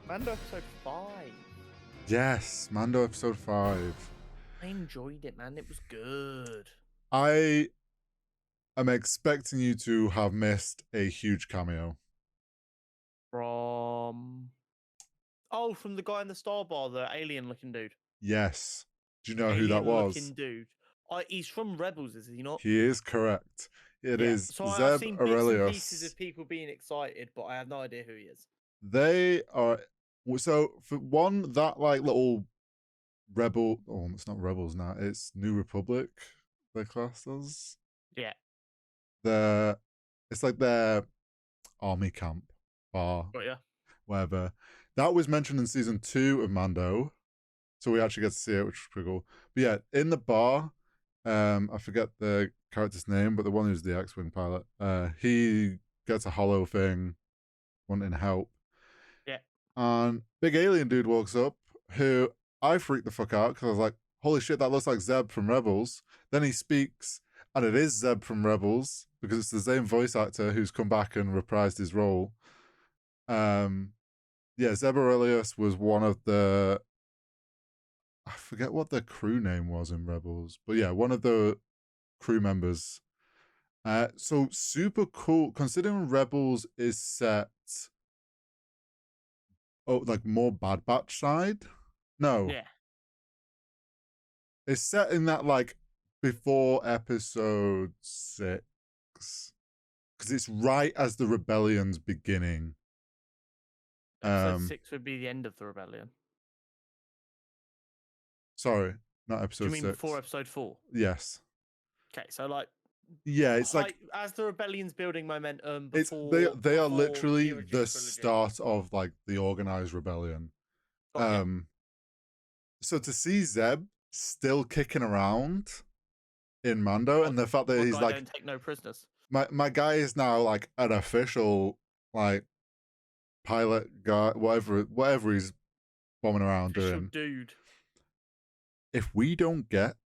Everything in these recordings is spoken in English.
Mando episode 5. Yes, Mando episode 5. I enjoyed it, man. It was good. I am expecting you to have missed a huge cameo. From from the guy in the Star Bar, the alien-looking dude. Yes. Do you know who that Alien-looking was? dude. He's from Rebels, is he not? He is correct. It Yeah. is So I've Zeb seen bits and pieces Aurelius. of people being excited, but I have no idea who he is. They are so for one that like little rebel. Oh, it's not rebels now. It's New Republic. Their class does. Yeah. It's like their army camp bar, But yeah. whatever. That was mentioned in season 2 of Mando. So we actually get to see it, which is pretty cool. But yeah, in the bar, I forget the character's name, but the one who's the X-wing pilot, he gets a hollow thing, wanting help, Yeah. and big alien dude walks up, who I freaked the fuck out because I was like, "Holy shit, that looks like Zeb from Rebels." Then he speaks, and it is Zeb from Rebels because it's the same voice actor who's come back and reprised his role. Yeah, Zeb Aurelius was one of the I forget what the crew name was in Rebels, but yeah, one of the crew members. So super cool considering Rebels is set like more Bad Batch side. No, Yeah. it's set in that like before episode 6 because it's right as the rebellion's beginning. Episode 6 would be the end of the rebellion. Sorry, not Do episode you mean 6. before episode 4? Yes. Okay, so like Yeah, it's like as the rebellion's building momentum it's before they are before literally the original the trilogy. start of like the organized rebellion. Yeah. So to see Zeb still kicking around in Mando, and the fact that he's guy like, don't take no prisoners. my guy is now like an official like pilot guy, whatever he's bombing around Official doing. dude. If we don't get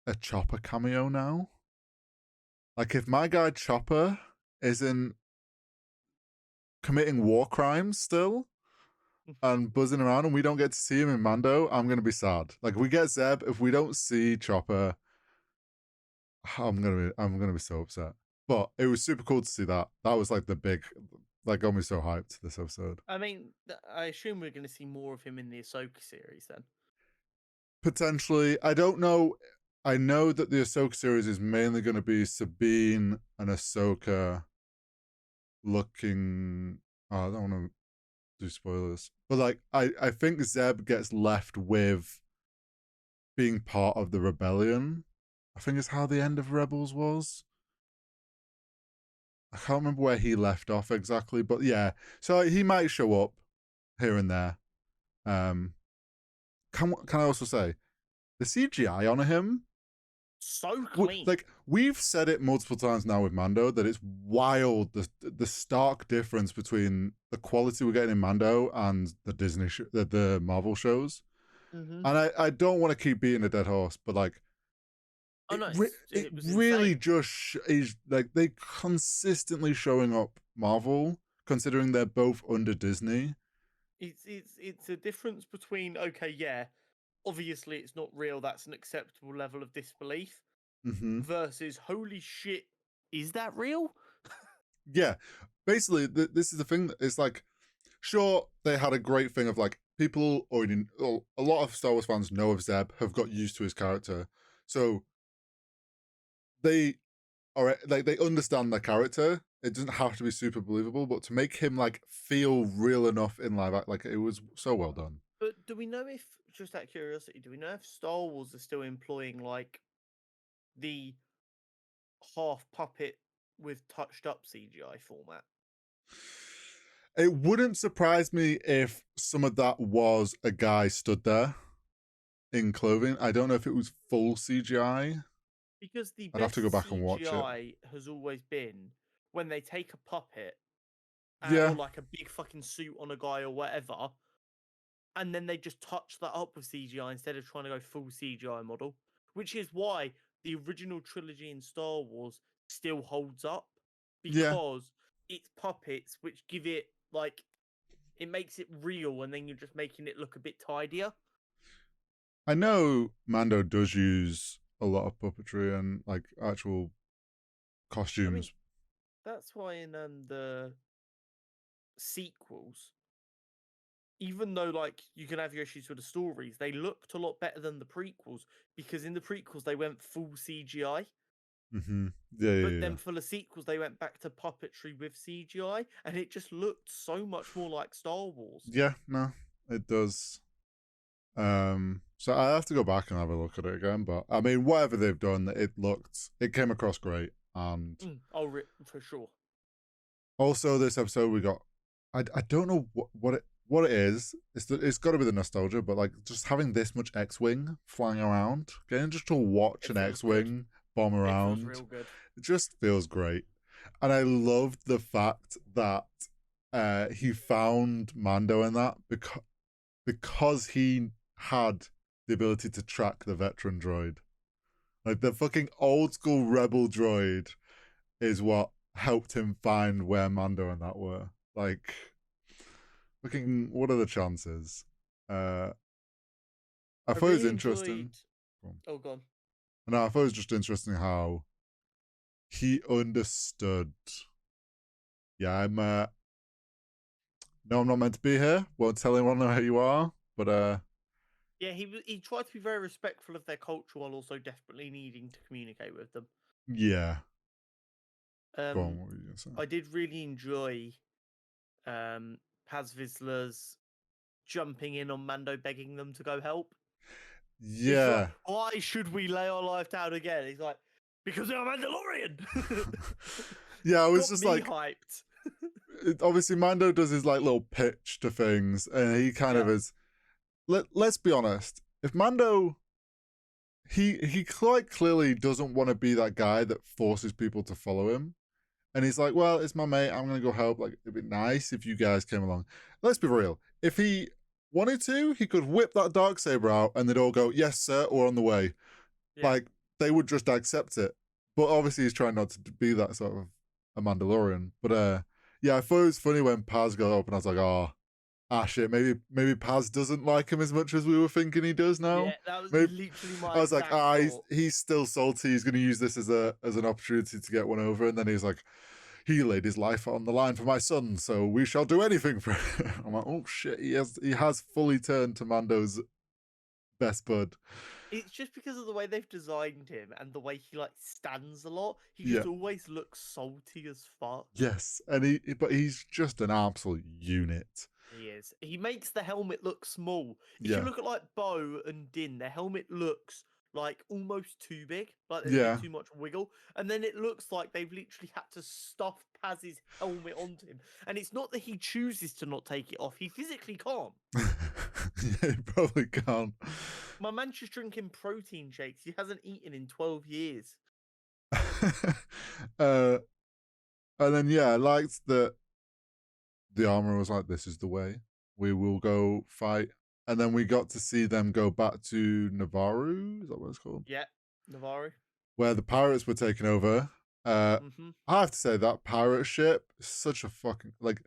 a Chopper cameo now, like if my guy Chopper isn't committing war crimes still and buzzing around and we don't get to see him in Mando, I'm gonna be sad. Like if we get Zeb, if we don't see Chopper, I'm gonna be so upset. But it was super cool to see that. That was like the big, like got me so hyped this episode. I mean, I assume we're going to see more of him in the Ahsoka series then. Potentially, I don't know. I know that the Ahsoka series is mainly going to be Sabine and Ahsoka looking. Oh, I don't want to do spoilers, but like I think Zeb gets left with being part of the rebellion. I think it's how the end of Rebels was. I can't remember where he left off exactly, but yeah. So he might show up here and there. Can I also say the CGI on him? So clean. Like we've said it multiple times now with Mando that it's wild the stark difference between the quality we're getting in Mando and the the Marvel shows. Mm-hmm. And I don't want to keep beating a dead horse, but like Oh no, it was really insane. just is like they consistently showing up Marvel, considering they're both under Disney. It's a difference between yeah, obviously it's not real. That's an acceptable level of disbelief. Mm-hmm. Versus holy shit, is that real? Yeah, basically, this is the thing. It's like, sure, they had a great thing of like people already. A lot of Star Wars fans know of Zeb, have got used to his character, so they are like they understand the character. It doesn't have to be super believable, but to make him like feel real enough in live, like it was so well done. But do we know if, just out of curiosity, do we know if Star Wars are still employing like the half puppet with touched up CGI format? It wouldn't surprise me if some of that was a guy stood there in clothing. I don't know if it was full CGI. Because the I'd have best to go back and watch it. CGI has always been when they take a puppet Yeah, or like a big fucking suit on a guy or whatever, and then they just touch that up with CGI instead of trying to go full CGI model, which is why the original trilogy in Star Wars still holds up yeah, because it's puppets which give it like it makes it real, and then you're just making it look a bit tidier. I know Mando does use a lot of puppetry and like actual costumes. I mean, that's why in the sequels, even though like you can have your issues with the stories, they looked a lot better than the prequels, because in the prequels they went full CGI. Mm-hmm. Yeah. But then for the sequels, they went back to puppetry with CGI, and it just looked so much more like Star Wars. Yeah, no, it does. So I have to go back and have a look at it again. But I mean, whatever they've done, it came across great. And For sure. also, this episode we got, I don't know what it is. It's got to be the nostalgia, but like just having this much X-wing flying around, getting just to watch an X-wing bomb around, it feels real good. It just feels great. And I loved the fact that he found Mando in that because he had the ability to track the veteran droid. Like the fucking old school rebel droid is what helped him find where Mando and that were. Like, fucking, what are the chances? I thought it was interesting. Oh, go on. No, I thought it was just interesting how he understood. Yeah, no, I'm not meant to be here. Won't tell anyone who you are. But yeah, he tried to be very respectful of their culture while also desperately needing to communicate with them. Yeah. Go on, what were you gonna say? I did really enjoy Paz Vizsla's jumping in on Mando, begging them to go help. Yeah. Like, why should we lay our life down again? He's like, because they're Mandalorian. Yeah, I was just me like hyped. Obviously, Mando does his like little pitch to things, and he kind of is. Let's be honest. If Mando, he quite clearly doesn't want to be that guy that forces people to follow him, and he's like, "Well, it's my mate. I'm gonna go help. Like, it'd be nice if you guys came along." Let's be real. If he wanted to, he could whip that darksaber out, and they'd all go, "Yes, sir," or "On the way." Yeah. Like they would just accept it. But obviously, he's trying not to be that sort of a Mandalorian. But yeah, I thought it was funny when Paz got up, and I was like, "Oh, shit, maybe Paz doesn't like him as much as we were thinking he does now." Yeah, that was literally my. I was like, he's still salty. He's going to use this as an opportunity to get one over. And then he's like, he laid his life on the line for my son, so we shall do anything for him. I'm like, oh shit, he has fully turned to Mando's best bud. It's just because of the way they've designed him and the way he like stands a lot. He just always looks salty as fuck. Yes, and but he's just an absolute unit. He is. He makes the helmet look small. If you look at like Bo and Din, their helmet looks like almost too big, like there's a bit too much wiggle, and then it looks like they've literally had to stuff Paz's helmet onto him. And it's not that he chooses to not take it off; he physically can't. Yeah, he probably can't. My man's just drinking protein shakes. He hasn't eaten in 12 years. And then I liked that the armor was like, "This is the way. We will go fight." And then we got to see them go back to Navarro. Is that what it's called? Yeah, Navarro. Where the pirates were taking over. I have to say that pirate ship is such a fucking like.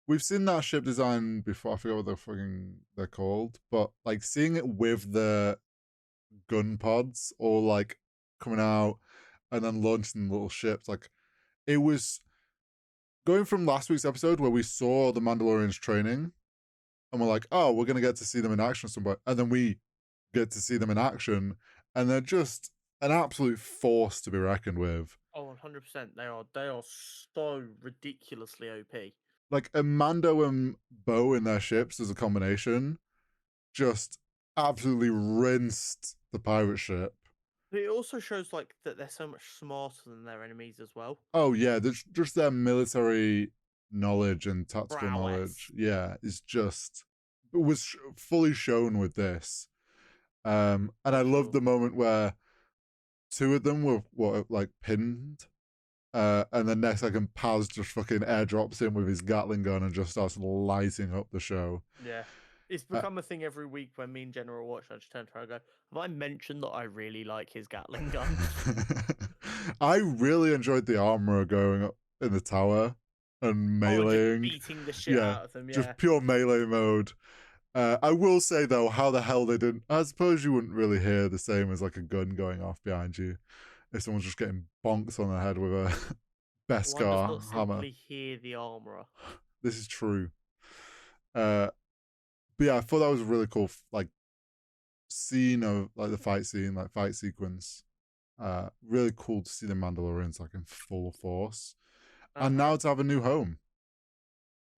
We've seen that ship design before. I forget what they're called, but like seeing it with the gun pods all like coming out and then launching little ships, like it was going from last week's episode where we saw the Mandalorians training and we're like, oh, we're going to get to see them in action somewhere. And then we get to see them in action and they're just an absolute force to be reckoned with. Oh, 100%. They are so ridiculously OP. Like a Mando and Bo in their ships as a combination just absolutely rinsed the pirate ship. But it also shows like that they're so much smarter than their enemies as well. Oh yeah, just their military knowledge and tactical knowledge. Yeah, is just was fully shown with this. And I love the moment where two of them were like pinned. And then next second, Paz just fucking airdrops him with his Gatling gun and just starts lighting up the show. Yeah. It's become a thing every week when me and General watch. I just turn to her and go, have I mentioned that I really like his Gatling gun? I really enjoyed the armor going up in the tower and Oh, and just meleeing. beating the shit Yeah, out of them. Yeah. just pure melee mode. I will say though, how the hell they didn't. I suppose you wouldn't really hear the same as like a gun going off behind you if someone's just getting bonked on the head with a One does Beskar not hammer. simply hear the armorer. This is true. But yeah, I thought that was a really cool like scene of like the fight scene, like fight sequence. Really cool to see the Mandalorians like in full force, and now to have a new home.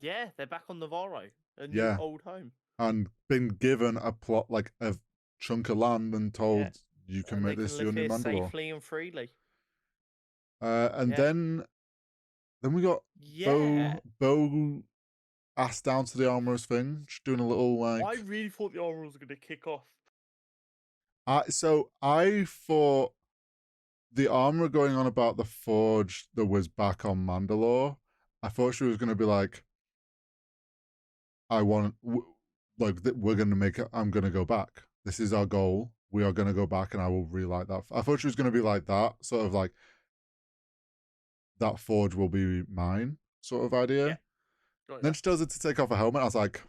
Yeah, they're back on Navarro, a new Yeah, old home, and been given a plot like a chunk of land and told you can and make they this can your live new here Mandalore. safely and freely. And Yeah. then we got Yeah. Bo asked down to the armorer's thing, just doing a little like. I really thought the armorer was going to kick off. So I thought the armorer going on about the forge that was back on Mandalore. I thought she was going to be like, I want, like, we're going to make it, I'm going to go back. This is our goal. We are going to go back and I will relight that. I thought she was going to be like that, sort of like, that forge will be mine sort of idea. Yeah. Got Then ya. she tells her to take off her helmet. I was like,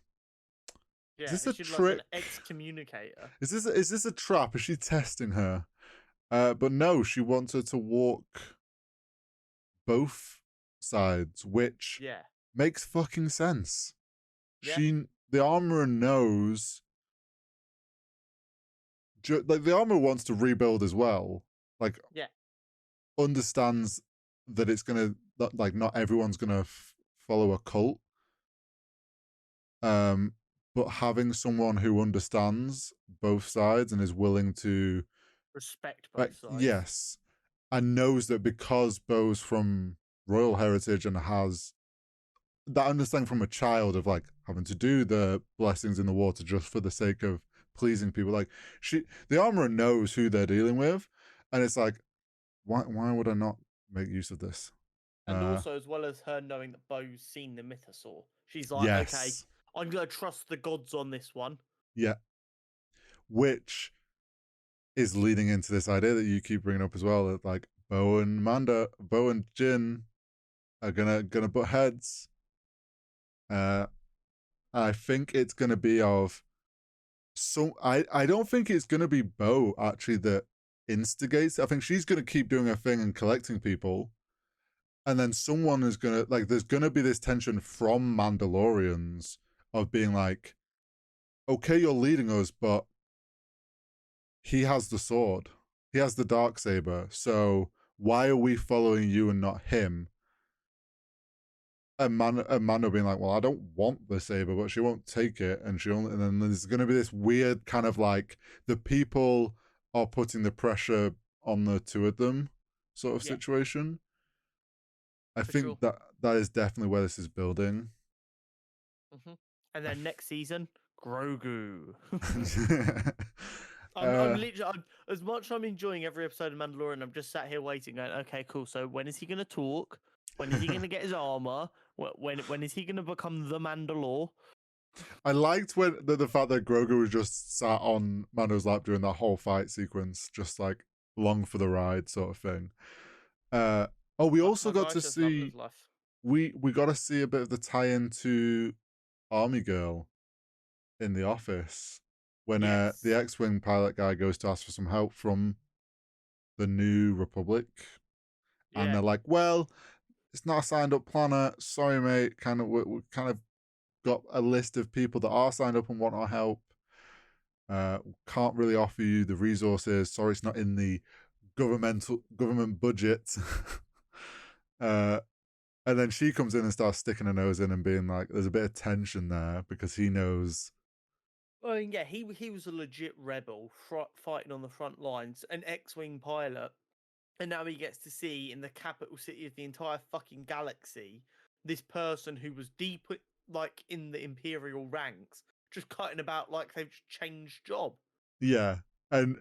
is Yeah, this a she'd like an trick? excommunicator. Is this a trap? Is she testing her? But no, she wants her to walk both sides, which Yeah. makes fucking sense. Yeah. The armorer knows, like the armorer wants to rebuild as well. Like, Yeah. understands that it's gonna like not everyone's gonna follow a cult. But having someone who understands both sides and is willing to Respect like, both sides. yes, and knows that because Bo's from royal heritage and has that understanding from a child of like having to do the blessings in the water just for the sake of pleasing people. Like the armorer knows who they're dealing with, and it's like, why would I not make use of this? And also, as well as her knowing that Bo's seen the mythosaur, she's like, okay, Yes, I'm going to trust the gods on this one. yeah, which is leading into this idea that you keep bringing up as well, that like Bo and Jin are gonna butt heads. I think it's gonna be of so I don't think it's gonna be Bo actually that instigates. I think she's gonna keep doing her thing and collecting people, and then someone is gonna like. There's gonna be this tension from Mandalorians of being like, okay, you're leading us, but he has the sword, he has the dark saber, so why are we following you and not him? Mando being like, well, I don't want the saber, but she won't take it, and then there's going to be this weird kind of like the people are putting the pressure on the two of them sort of situation. I think sure. that is definitely where this is building. And then next season, Grogu. I'm literally, as much as I'm enjoying every episode of Mandalorian, I'm just sat here waiting, going, okay, cool. So when is he going to talk? When is he going to get his armor? When is he going to become the Mandalore? I liked when the fact that Grogu was just sat on Mando's lap during that whole fight sequence, just like along for the ride sort of thing. We also got to see we got to see a bit of the tie-in to Army Girl in the office when the X-Wing pilot guy goes to ask for some help from the New Republic, and they're like, "Well, it's not a signed-up planet. Sorry, mate. Kind of, we kind of got a list of people that are signed up and want our help. Can't really offer you the resources. Sorry, it's not in the government budget." And then she comes in and starts sticking her nose in and being like, there's a bit of tension there because he knows. Well, yeah, he was a legit rebel fighting on the front lines, an X-Wing pilot. And now he gets to see in the capital city of the entire fucking galaxy this person who was deep, like, in the Imperial ranks, just cutting about like they've changed job. Yeah. And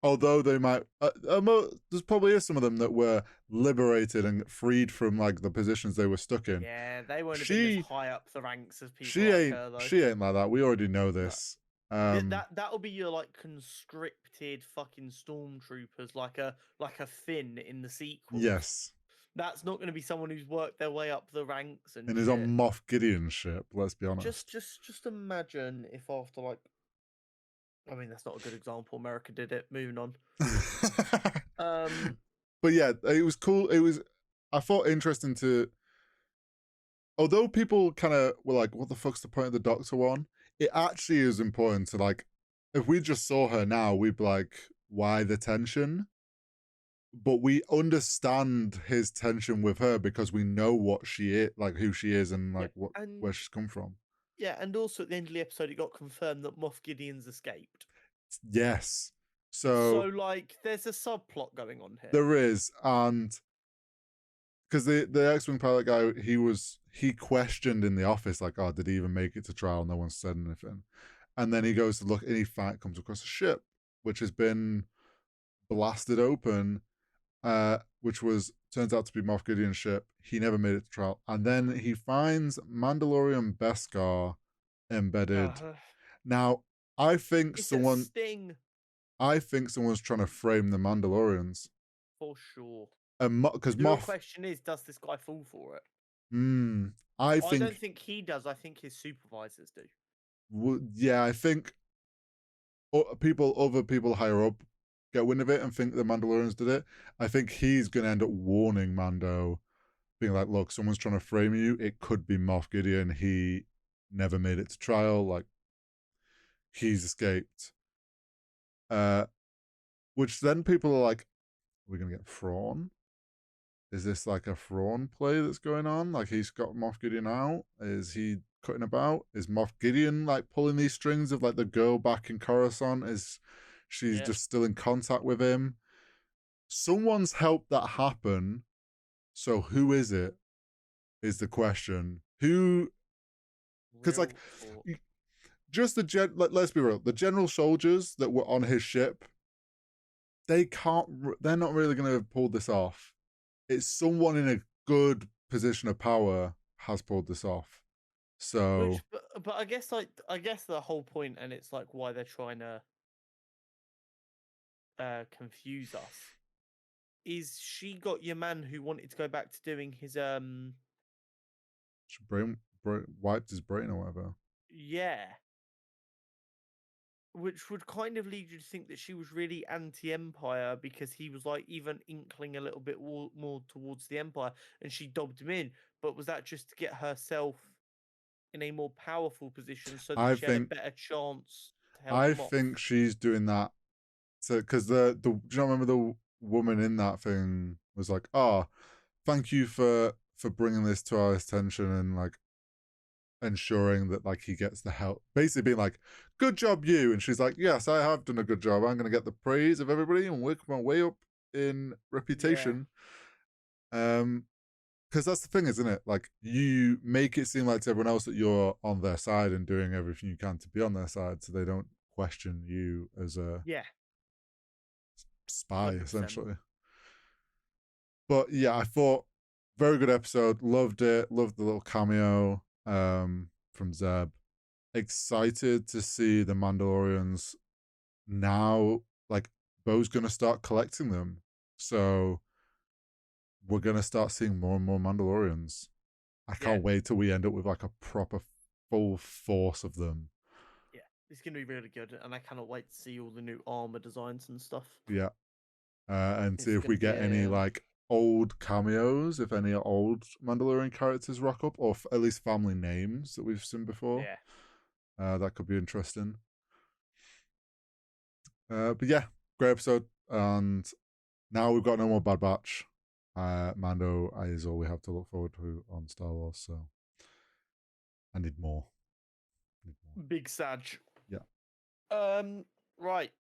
although they might, there's probably some of them that were liberated and freed from like the positions they were stuck in. Yeah, they won't have been as high up the ranks as people her, though. She ain't like that. We already know this. No. That'll be your like conscripted fucking stormtroopers, like a Finn in the sequels. Yes. That's not going to be someone who's worked their way up the ranks and is on shit. Moff Gideon's ship. Let's be honest. Just imagine if after like, I mean, that's not a good example. America did it. Moving on. But yeah, it was cool. I thought interesting to, although people kind of were like, what the fuck's the point of the Doctor one? It actually is important to, like, if we just saw her now, we'd be like, why the tension? But we understand his tension with her because we know what she is, like who she is, and like where she's come from. Yeah, and also at the end of the episode, it got confirmed that Moff Gideon's escaped. Yes. So like, there's a subplot going on here. There is, and because the X-wing pilot guy, he questioned in the office like, oh, did he even make it to trial? No one said anything, and then he goes to look, and he comes across a ship which has been blasted open, which turns out to be Moff Gideon's ship. He never made it to trial, and then he finds Mandalorian Beskar embedded. Now, I think someone's trying to frame the Mandalorians for sure. Because the real question is, does this guy fall for it? I don't think he does. I think his supervisors do. Yeah, I think other people higher up get wind of it and think the Mandalorians did it. I think he's going to end up warning Mando, being like, look, someone's trying to frame you. It could be Moff Gideon. He never made it to trial. Like, he's escaped. Which then people are like, are we going to get Thrawn? Is this like a Thrawn play that's going on? Like, he's got Moff Gideon out? Is he cutting about? Is Moff Gideon like pulling these strings of like the girl back in Coruscant? Is she's just still in contact with him? Someone's helped that happen. So who is it? Is the question. Who? Because like, just let's be real. The general soldiers that were on his ship, they're not really going to have pulled this off. It's someone in a good position of power has pulled this off. So, but I guess the whole point, and it's like why they're trying to confuse us, is she got your man who wanted to go back to doing his wiped his brain or whatever. Yeah. Which would kind of lead you to think that she was really anti-Empire because he was like even inkling a little bit more towards the Empire, and she dobbed him in. But was that just to get herself in a more powerful position so that she had a better chance to help him off? I think she's doing that because do you not remember the woman in that thing was like, oh, thank you for bringing this to our attention and like ensuring that like he gets the help, basically being like, good job you, and she's like, yes, I have done a good job, I'm going to get the praise of everybody and work my way up in reputation. Because that's the thing, isn't it? Like, you make it seem like to everyone else that you're on their side and doing everything you can to be on their side, so they don't question you as a spy 100%. Essentially. But yeah, I thought very good episode, loved it, loved the little cameo from Zeb. Excited to see the Mandalorians now. Like, Bo's gonna start collecting them, so we're gonna start seeing more and more Mandalorians. I can't wait till we end up with like a proper full force of them. Yeah, it's gonna be really good, and I cannot wait to see all the new armor designs and stuff. Yeah, and see if we get any like old cameos, if any old Mandalorian characters rock up, or at least family names that we've seen before. That could be interesting. But yeah, great episode, and now we've got no more Bad Batch. Mando is all we have to look forward to on Star Wars, so I need more. Big Sag. Yeah. Right.